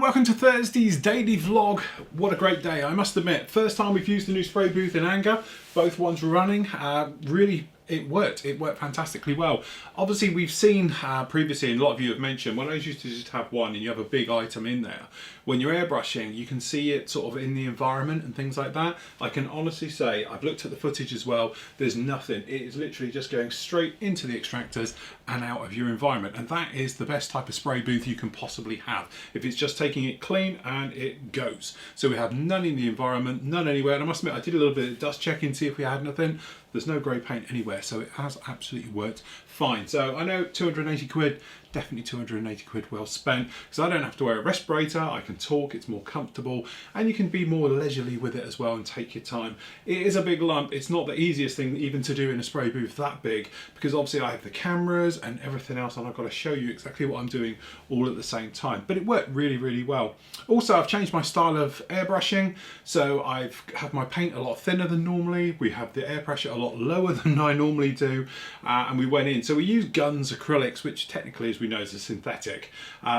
welcome to Thursday's daily vlog. What a great day, I must admit. First time we've used the new spray booth in anger. Both ones were running. Really, it worked fantastically well. Obviously we've seen previously, and a lot of you have mentioned, when I used to just have one and you have a big item in there, when you're airbrushing you can see it sort of in the environment and things like that. I can honestly say, I've looked at the footage as well, there's nothing. It is literally just going straight into the extractors and out of your environment, and that is the best type of spray booth you can possibly have. If it's just taking it clean and it goes. So we have none in the environment, none anywhere, and I must admit I did a little bit of dust checking to see if we had nothing. There's no grey paint anywhere, so it has absolutely worked fine. So I know 280 quid, definitely 280 quid well spent, because I don't have to wear a respirator, I can talk, it's more comfortable, and you can be more leisurely with it as well and take your time. It is a big lump. It's not the easiest thing even to do in a spray booth that big, because obviously I have the cameras and everything else, and I've got to show you exactly what I'm doing all at the same time. But it worked really, really well. Also, I've changed my style of airbrushing, so I've had my paint a lot thinner than normally. We have the air pressure a lot lower than I normally do, and we went in. So we use Guns acrylics, which technically, as we know, is a synthetic,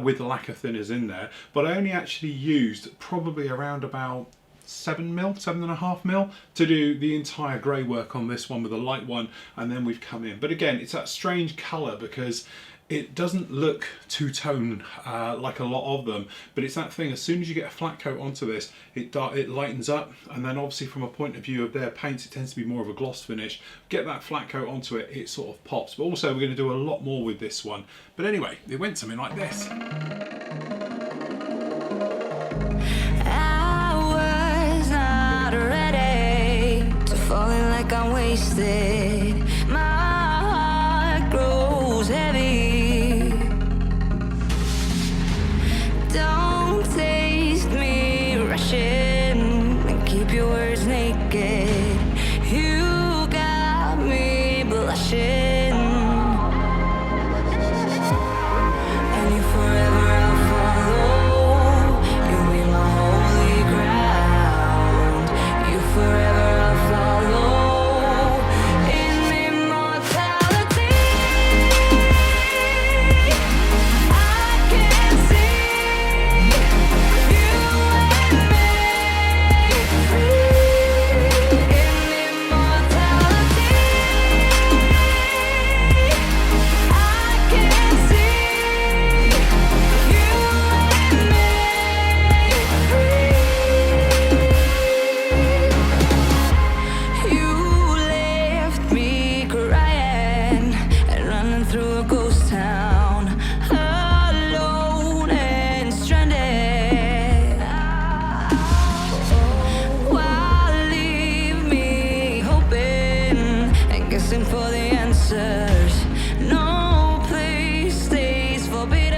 with lacquer thinners in there. But I only actually used probably around about 7.5 mil to do the entire grey work on this one with a light one, and then we've come in. But again, it's that strange colour because it doesn't look two-tone like a lot of them, but it's that thing, as soon as you get a flat coat onto this, it lightens up, and then obviously from a point of view of their paints, it tends to be more of a gloss finish. Get that flat coat onto it, it sort of pops. But also we're going to do a lot more with this one. But anyway, it went something like this. I was not ready to fall in like I'm wasted. My heart grows heavy. Don't taste me rushing and keep your words naked. You got me blushing, and you forever I'll follow. You'll be my holy ground. You forever I'll follow in immortality. I can see you and me free in immortality. I can see you and me free. You left me crying and running through a ghost town, alone and stranded. Why leave me hoping and guessing for the answers? No place stays forbidden.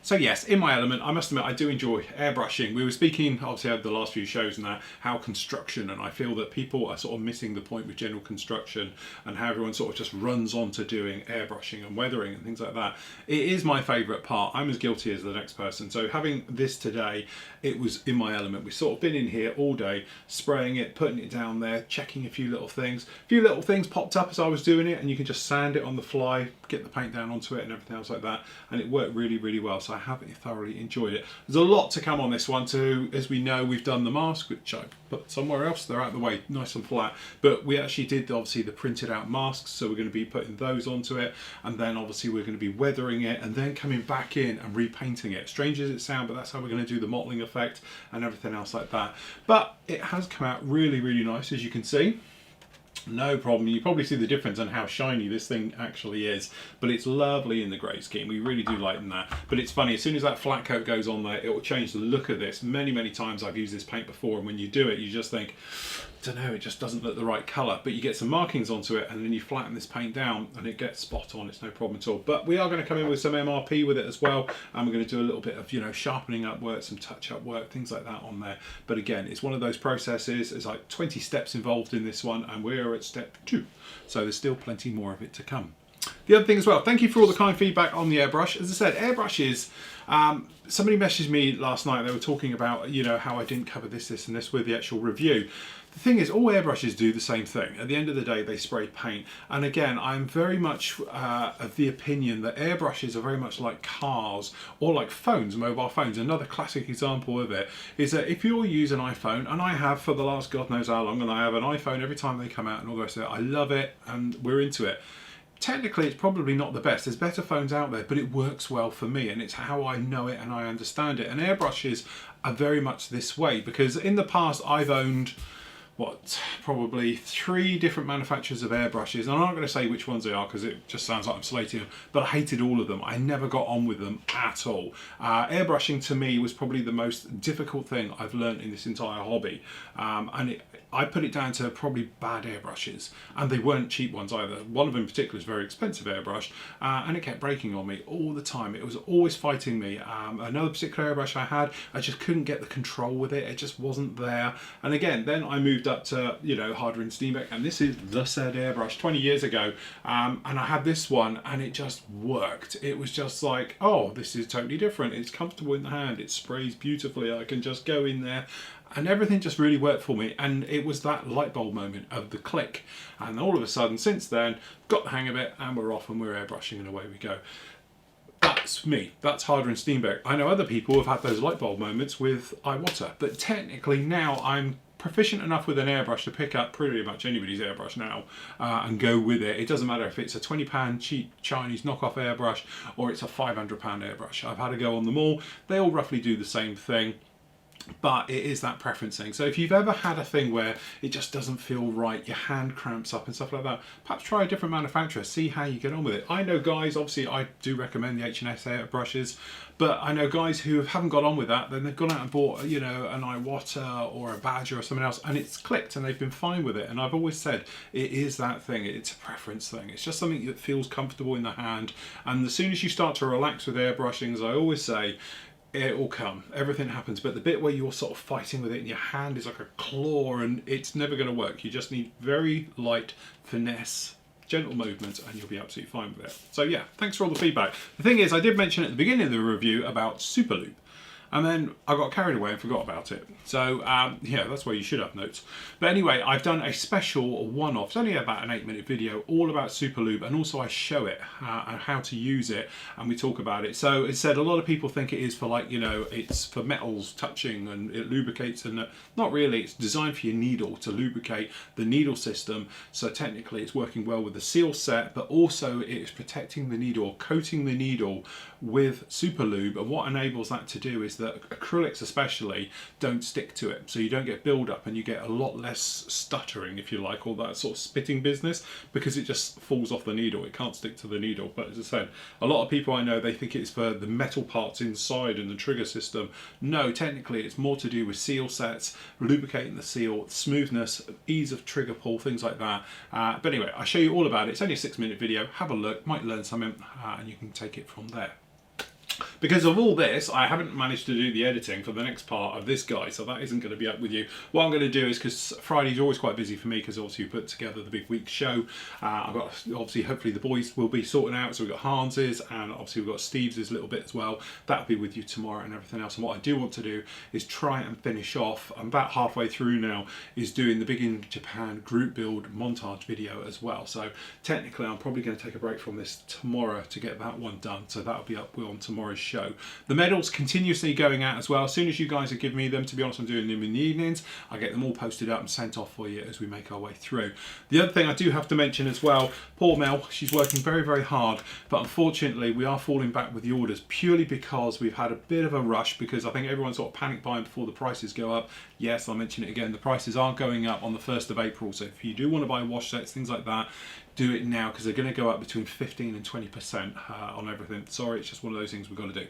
So yes, in my element, I must admit I do enjoy airbrushing. We were speaking, obviously, over the last few shows and that, how construction, and I feel that people are sort of missing the point with general construction and how everyone sort of just runs on to doing airbrushing and weathering and things like that. It is my favourite part. I'm as guilty as the next person. So having this today, it was in my element. We've sort of been in here all day, spraying it, putting it down there, checking a few little things. A few little things popped up as I was doing it, and you can just sand it on the fly, get the paint down onto it and everything else like that, and it worked really, really well. So I have thoroughly enjoyed it. There's a lot to come on this one too. As we know, we've done the mask, which I put somewhere else. They're out of the way, nice and flat. But we actually did obviously the printed out masks, so we're going to be putting those onto it, and then obviously we're going to be weathering it and then coming back in and repainting it. Strange as it sounds, but that's how we're going to do the mottling effect and everything else like that. But it has come out really, really nice, as you can see. No problem. You probably see the difference on how shiny this thing actually is, but it's lovely in the grey scheme. We really do lighten that. But it's funny, as soon as that flat coat goes on there, it will change the look of this. Many, many times I've used this paint before, and when you do it, you just think, don't know, it just doesn't look the right colour. But you get some markings onto it, and then you flatten this paint down, and it gets spot on. It's no problem at all. But we are going to come in with some MRP with it as well, and we're going to do a little bit of, you know, sharpening up work, some touch-up work, things like that on there. But again, it's one of those processes. There's like 20 steps involved in this one, and we're at step 2. So there's still plenty more of it to come. The other thing as well, thank you for all the kind feedback on the airbrush. As I said, airbrushes, somebody messaged me last night, they were talking about, you know, how I didn't cover this, this and this with the actual review. The thing is, all airbrushes do the same thing. At the end of the day, they spray paint. And again, I'm very much of the opinion that airbrushes are very much like cars or like phones, mobile phones. Another classic example of it is that if you use an iPhone, and I have for the last God knows how long, and I have an iPhone every time they come out and all the rest of it, I love it and we're into it. Technically, it's probably not the best. There's better phones out there, but it works well for me, and it's how I know it and I understand it. And airbrushes are very much this way, because in the past I've owned probably 3 different manufacturers of airbrushes, and I'm not going to say which ones they are because it just sounds like I'm slating them, but I hated all of them. I never got on with them at all. Airbrushing to me was probably the most difficult thing I've learned in this entire hobby, and I put it down to probably bad airbrushes, and they weren't cheap ones either. One of them in particular is a very expensive airbrush, and it kept breaking on me all the time. It was always fighting me. Another particular airbrush I had, I just couldn't get the control with it. It just wasn't there. And again, then I moved up to, you know, Harder and Steenbeck, and this is the said airbrush 20 years ago, and I had this one and it just worked. It was just like, oh, this is totally different. It's comfortable in the hand, it sprays beautifully, I can just go in there, and everything just really worked for me. And it was that light bulb moment of the click, and all of a sudden since then got the hang of it, and we're off and we're airbrushing and away we go. That's me. That's Harder and Steenbeck. I know other people have had those light bulb moments with Iwata, but technically now I'm proficient enough with an airbrush to pick up pretty much anybody's airbrush now and go with it. It doesn't matter if it's a £20 cheap Chinese knockoff airbrush or it's a £500 airbrush. I've had a go on them all. They all roughly do the same thing, but it is that preference thing. So if you've ever had a thing where it just doesn't feel right, your hand cramps up and stuff like that, perhaps try a different manufacturer, see how you get on with it. I know guys, obviously I do recommend the H&S airbrushes, but I know guys who haven't got on with that, then they've gone out and bought, you know, an Iwata or a Badger or something else, and it's clicked and they've been fine with it. And I've always said it is that thing, it's a preference thing. It's just something that feels comfortable in the hand, and as soon as you start to relax with airbrushing, as I always say, it will come, everything happens. But the bit where you're sort of fighting with it and your hand is like a claw, and it's never going to work. You just need very light finesse, gentle movements, and you'll be absolutely fine with it. So yeah, thanks for all the feedback. The thing is, I did mention at the beginning of the review about Superloop, and then I got carried away and forgot about it. So yeah, that's where you should have notes. But anyway, I've done a special one-off. It's only about an 8-minute video all about Superloop, and also I show it and how to use it, and we talk about it. So it said a lot of people think it is for, like, you know, it's for metals touching and it lubricates, and not really. It's designed for your needle to lubricate the needle system. So technically it's working well with the seal set, but also it's protecting the needle, or coating the needle with Superlube. And what enables that to do is that acrylics especially don't stick to it, so you don't get build up and you get a lot less stuttering, if you like, all that sort of spitting business, because it just falls off the needle. It can't stick to the needle. But as I said, a lot of people I know, they think it's for the metal parts inside and the trigger system. No, technically it's more to do with seal sets, lubricating the seal, smoothness, ease of trigger pull, things like that. But anyway, I'll show you all about it. It's only a 6-minute video. Have a look, might learn something, and you can take it from there. Because of all this, I haven't managed to do the editing for the next part of this guy, so that isn't going to be up with you. What I'm going to do is, because Friday's always quite busy for me, because obviously we put together the big week show. I've got, obviously, hopefully the boys will be sorting out, so we've got Hans's, and obviously we've got Steve's a little bit as well. That'll be with you tomorrow and everything else. And what I do want to do is try and finish off, I'm about halfway through now, is doing the Big in Japan group build montage video as well. So technically I'm probably going to take a break from this tomorrow to get that one done, so that'll be up on tomorrow's show. The medals continuously going out as well. As soon as you guys have given me them, to be honest, I'm doing them in the evenings. I get them all posted up and sent off for you as we make our way through. The other thing I do have to mention as well, poor Mel, she's working very, very hard, but unfortunately we are falling back with the orders purely because we've had a bit of a rush, because I think everyone's sort of panic buying before the prices go up. Yes, I'll mention it again, the prices are going up on the 1st of April, so if you do want to buy wash sets, things like that, do it now, because they're going to go up between 15 and 20% on everything. Sorry, it's just one of those things we've got to do.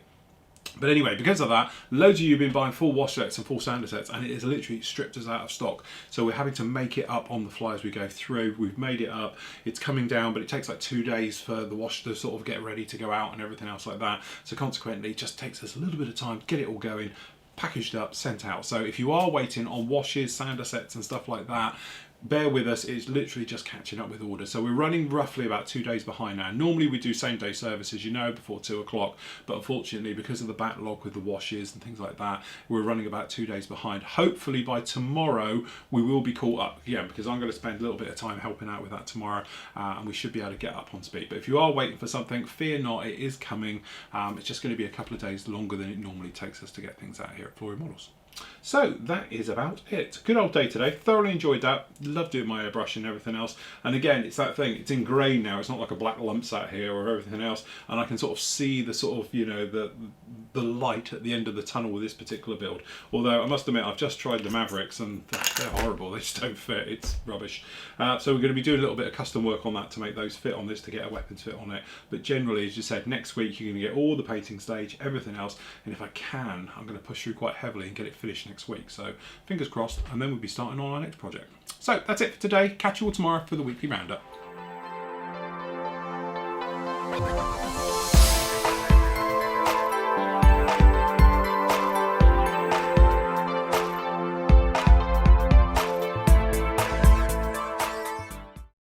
But anyway, because of that, loads of you have been buying full wash sets and full sander sets, and it has literally stripped us out of stock. So we're having to make it up on the fly as we go through. We've made it up, it's coming down, but it takes like 2 days for the wash to sort of get ready to go out and everything else like that. So consequently, it just takes us a little bit of time to get it all going, packaged up, sent out. So if you are waiting on washes, sander sets and stuff like that, bear with us, it's literally just catching up with orders. So we're running roughly about 2 days behind now. Normally we do same day service, as you know, before 2 o'clock, but unfortunately because of the backlog with the washes and things like that, we're running about 2 days behind. Hopefully by tomorrow we will be caught up again, because I'm going to spend a little bit of time helping out with that tomorrow, and we should be able to get up on speed. But if you are waiting for something, fear not, it is coming. It's just going to be a couple of days longer than it normally takes us to get things out here at Flory Models. So that is about it. Good old day today. Thoroughly enjoyed that. Love doing my airbrush and everything else. And again, it's that thing. It's ingrained now. It's not like a black lump out here or everything else. And I can sort of see the sort of, you know, the light at the end of the tunnel with this particular build. Although I must admit, I've just tried the Mavericks and they're horrible. They just don't fit. It's rubbish. So we're going to be doing a little bit of custom work on that to make those fit on this, to get a weapons fit on it. But generally, as you said, next week you're going to get all the painting stage, everything else. And if I can, I'm going to push through quite heavily and get it finished next week. So fingers crossed, and then we'll be starting on our next project. So that's it for today. Catch you all tomorrow for the weekly roundup.